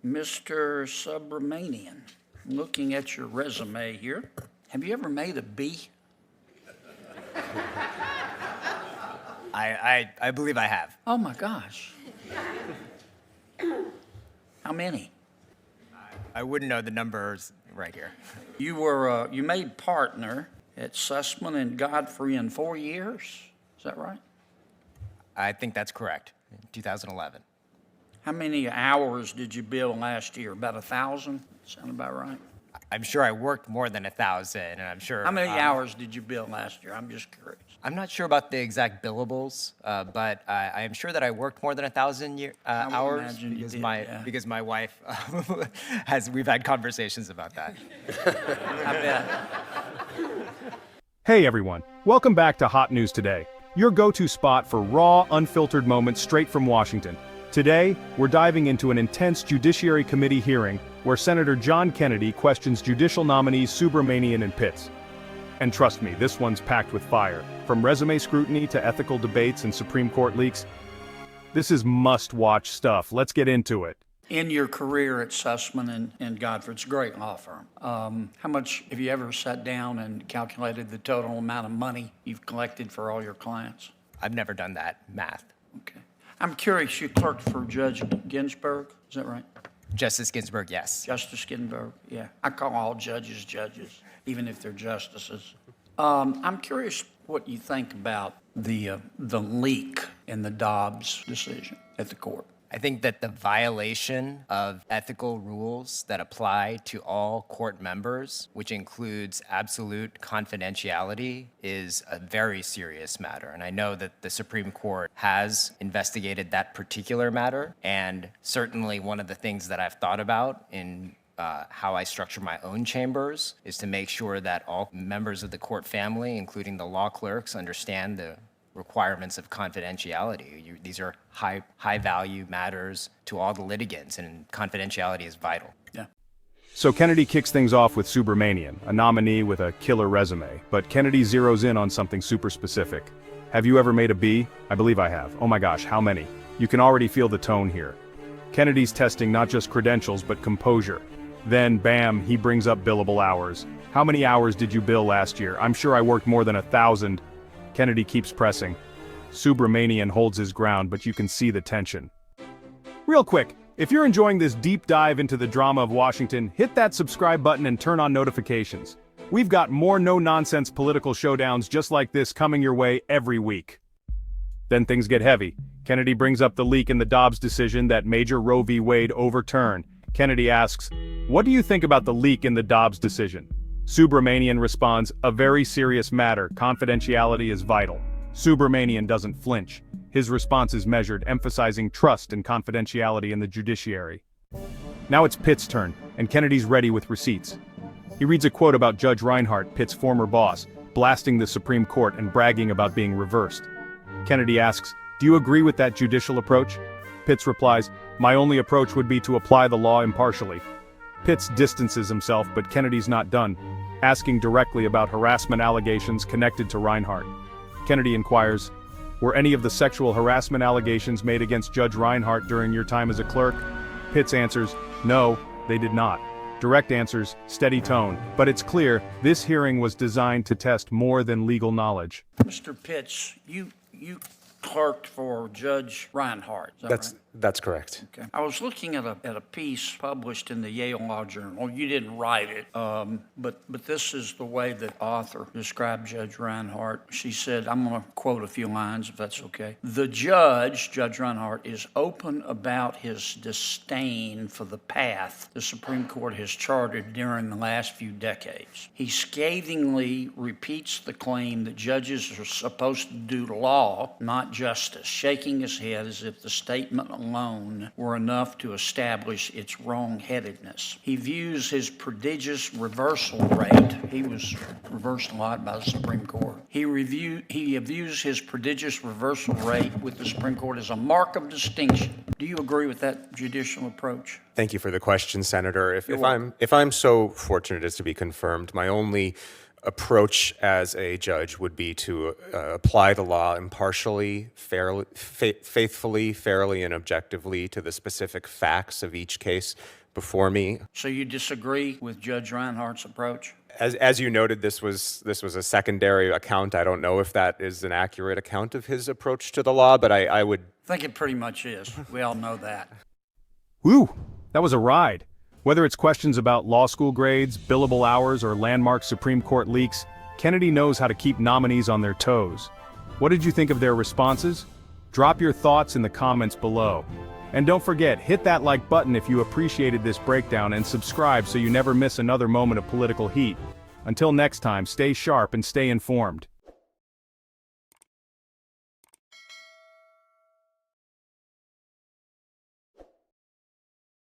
Mr. Subramanian, looking at your resume here, have you ever made a B? I believe I have. Oh my gosh. How many? I wouldn't know the numbers right here. You made partner at Sussman and Godfrey in 4 years, is that right? I think that's correct, in 2011. How many hours did you bill last year? About 1,000? Sound about right? I'm sure I worked more than 1,000, and I'm sure... How many hours did you bill last year? I'm just curious. I'm not sure about the exact billables, but I am sure that I worked more than 1,000 hours because my wife we've had conversations about that. I bet. Hey everyone, welcome back to Hot News Today, your go-to spot for raw, unfiltered moments straight from Washington. Today, we're diving into an intense Judiciary Committee hearing where Senator John Kennedy questions judicial nominees Subramanian and Pitts. And trust me, this one's packed with fire. From resume scrutiny to ethical debates and Supreme Court leaks, this is must-watch stuff. Let's get into it. In your career at Sussman and Godfrey, it's a great law firm. How much have you ever sat down and calculated the total amount of money you've collected for all your clients? I've never done that math. Okay. I'm curious, you clerked for Judge Ginsburg, is that right? Justice Ginsburg, yes. Justice Ginsburg, yeah. I call all judges judges, even if they're justices. I'm curious what you think about the leak in the Dobbs decision at the court. I think that the violation of ethical rules that apply to all court members, which includes absolute confidentiality, is a very serious matter. And I know that the Supreme Court has investigated that particular matter. And certainly one of the things that I've thought about in how I structure my own chambers is to make sure that all members of the court family, including the law clerks, understand the requirements of confidentiality. These are high value matters to all the litigants, and confidentiality is vital. Yeah. So Kennedy kicks things off with Subramanian, a nominee with a killer resume, but Kennedy zeroes in on something super specific. Have you ever made a B? I believe I have. Oh my gosh, how many? You can already feel the tone here. Kennedy's testing not just credentials, but composure. Then, bam, he brings up billable hours. How many hours did you bill last year? I'm sure I worked more than 1,000. Kennedy keeps pressing. Subramanian holds his ground, but you can see the tension. Real quick, if you're enjoying this deep dive into the drama of Washington, hit that subscribe button and turn on notifications. We've got more no-nonsense political showdowns just like this coming your way every week. Then things get heavy. Kennedy brings up the leak in the Dobbs decision that Major Roe v. Wade overturned. Kennedy asks, "What do you think about the leak in the Dobbs decision?" Subramanian responds, "A very serious matter. Confidentiality is vital." Subramanian doesn't flinch. His response is measured, emphasizing trust and confidentiality in the judiciary. Now it's Pitt's turn, and Kennedy's ready with receipts. He reads a quote about Judge Reinhardt, Pitt's former boss, blasting the Supreme Court and bragging about being reversed. Kennedy asks, "Do you agree with that judicial approach?" Pitts replies, "My only approach would be to apply the law impartially." Pitts distances himself, but Kennedy's not done, asking directly about harassment allegations connected to Reinhardt. Kennedy inquires, "Were any of the sexual harassment allegations made against Judge Reinhardt during your time as a clerk?" Pitts answers, "No, they did not." Direct answers, steady tone, but it's clear this hearing was designed to test more than legal knowledge. Mr. Pitts, you clerked for Judge Reinhardt, is that right? That's correct. Okay. I was looking at a piece published in the Yale Law Journal. You didn't write it, but this is the way the author described Judge Reinhardt. She said, I'm going to quote a few lines if that's okay. "The judge, Judge Reinhardt, is open about his disdain for the path the Supreme Court has charted during the last few decades. He scathingly repeats the claim that judges are supposed to do law, not justice, shaking his head as if the statement alone were enough to establish its wrong-headedness. He views his prodigious reversal rate," he was reversed a lot by the Supreme Court, he views his prodigious reversal rate with the Supreme Court as a mark of distinction. Do you agree with that judicial approach? Thank you for the question, Senator. If I'm so fortunate as to be confirmed, my only approach as a judge would be to apply the law impartially, fairly, faithfully, fairly, and objectively to the specific facts of each case before me. So you disagree with Judge Reinhardt's approach? As you noted, this was a secondary account. I don't know if that is an accurate account of his approach to the law, but I would I think it pretty much is. We all know that. Woo! That was a ride. Whether it's questions about law school grades, billable hours, or landmark Supreme Court leaks, Kennedy knows how to keep nominees on their toes. What did you think of their responses? Drop your thoughts in the comments below. And don't forget, hit that like button if you appreciated this breakdown and subscribe so you never miss another moment of political heat. Until next time, stay sharp and stay informed.